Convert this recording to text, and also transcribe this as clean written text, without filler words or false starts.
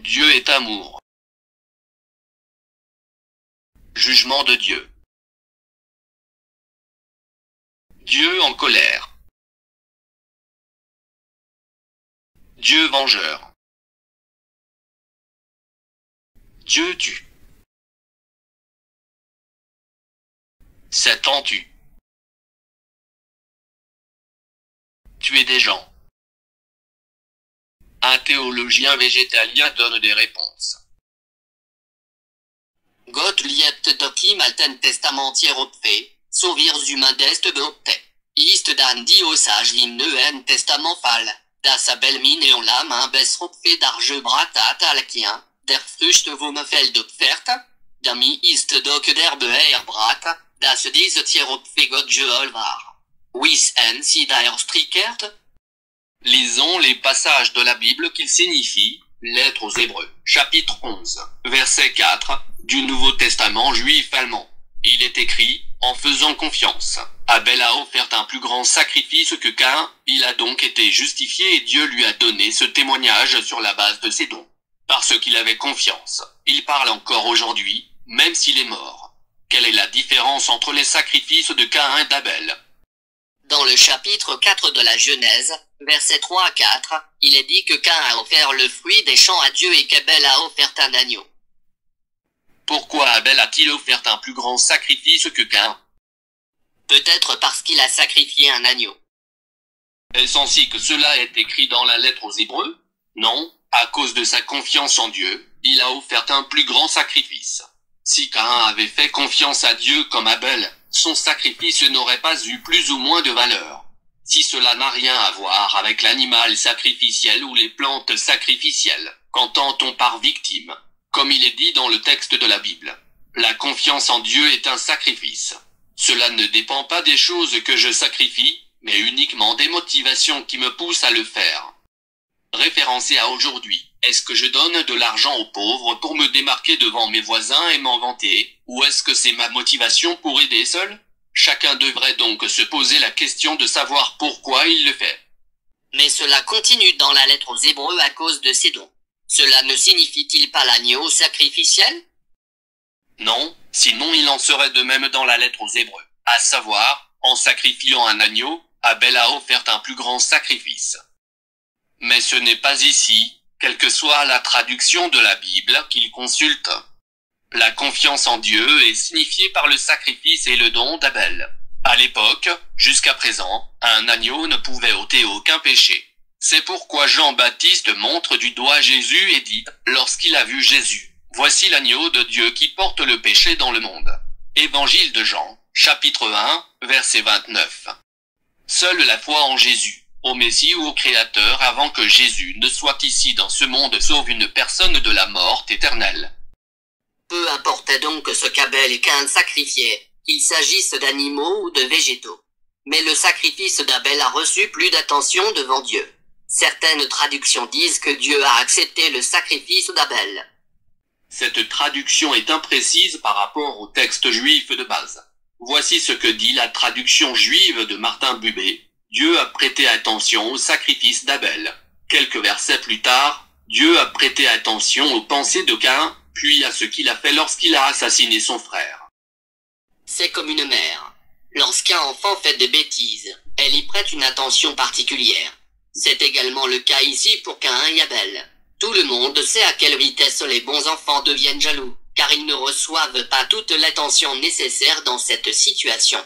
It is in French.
Dieu est amour. Jugement de Dieu. Dieu en colère. Dieu vengeur. Dieu tue. Satan tue. Tuer des gens. Un théologien végétalien donne des réponses. Gott liebt doch im Alten Testamentier opfe, so wir zumindest beopte. Ist dann die Osage im Neuen Testament Fall, das Abelmin on la main besropfe d'arge bratat alkien, der Früchte vom Feld opfert, dami ist doch der Beerbrat, das diese Tier opfe Gott Jeol war. Wis en si daer strikert? Lisons les passages de la Bible qu'ils signifient, lettre aux Hébreux, chapitre 11, verset 4, du Nouveau Testament juif allemand. Il est écrit, en faisant confiance, Abel a offert un plus grand sacrifice que Caïn, il a donc été justifié et Dieu lui a donné ce témoignage sur la base de ses dons. Parce qu'il avait confiance, il parle encore aujourd'hui, même s'il est mort. Quelle est la différence entre les sacrifices de Caïn et d'Abel? Dans le chapitre 4 de la Genèse, versets 3 à 4, il est dit que Caïn a offert le fruit des champs à Dieu et qu'Abel a offert un agneau. Pourquoi Abel a-t-il offert un plus grand sacrifice que Caïn? Peut-être parce qu'il a sacrifié un agneau. Est-ce ainsi que cela est écrit dans la lettre aux Hébreux? Non, à cause de sa confiance en Dieu, il a offert un plus grand sacrifice. Si Caïn avait fait confiance à Dieu comme Abel, son sacrifice n'aurait pas eu plus ou moins de valeur. Si cela n'a rien à voir avec l'animal sacrificiel ou les plantes sacrificielles, qu'entend-on par victime? Comme il est dit dans le texte de la Bible, la confiance en Dieu est un sacrifice. Cela ne dépend pas des choses que je sacrifie, mais uniquement des motivations qui me poussent à le faire. Référencé à aujourd'hui, est-ce que je donne de l'argent aux pauvres pour me démarquer devant mes voisins et m'en vanter, ou est-ce que c'est ma motivation pour aider seul? Chacun devrait donc se poser la question de savoir pourquoi il le fait. Mais cela continue dans la lettre aux Hébreux à cause de ses dons. Cela ne signifie-t-il pas l'agneau sacrificiel? Non, sinon il en serait de même dans la lettre aux Hébreux. À savoir, en sacrifiant un agneau, Abel a offert un plus grand sacrifice. Mais ce n'est pas ici, quelle que soit la traduction de la Bible qu'il consulte. La confiance en Dieu est signifiée par le sacrifice et le don d'Abel. À l'époque, jusqu'à présent, un agneau ne pouvait ôter aucun péché. C'est pourquoi Jean-Baptiste montre du doigt Jésus et dit, lorsqu'il a vu Jésus, voici l'agneau de Dieu qui porte le péché dans le monde. Évangile de Jean, chapitre 1, verset 29. Seule la foi en Jésus, au Messie ou au Créateur avant que Jésus ne soit ici dans ce monde sauve une personne de la mort éternelle. Peu importait donc ce qu'Abel et Caïn sacrifiaient, qu'il s'agisse d'animaux ou de végétaux. Mais le sacrifice d'Abel a reçu plus d'attention devant Dieu. Certaines traductions disent que Dieu a accepté le sacrifice d'Abel. Cette traduction est imprécise par rapport au texte juif de base. Voici ce que dit la traduction juive de Martin Buber. Dieu a prêté attention au sacrifice d'Abel. Quelques versets plus tard, Dieu a prêté attention aux pensées de Caïn, puis à ce qu'il a fait lorsqu'il a assassiné son frère. C'est comme une mère. Lorsqu'un enfant fait des bêtises, elle y prête une attention particulière. C'est également le cas ici pour Caïn et Abel. Tout le monde sait à quelle vitesse les bons enfants deviennent jaloux, car ils ne reçoivent pas toute l'attention nécessaire dans cette situation.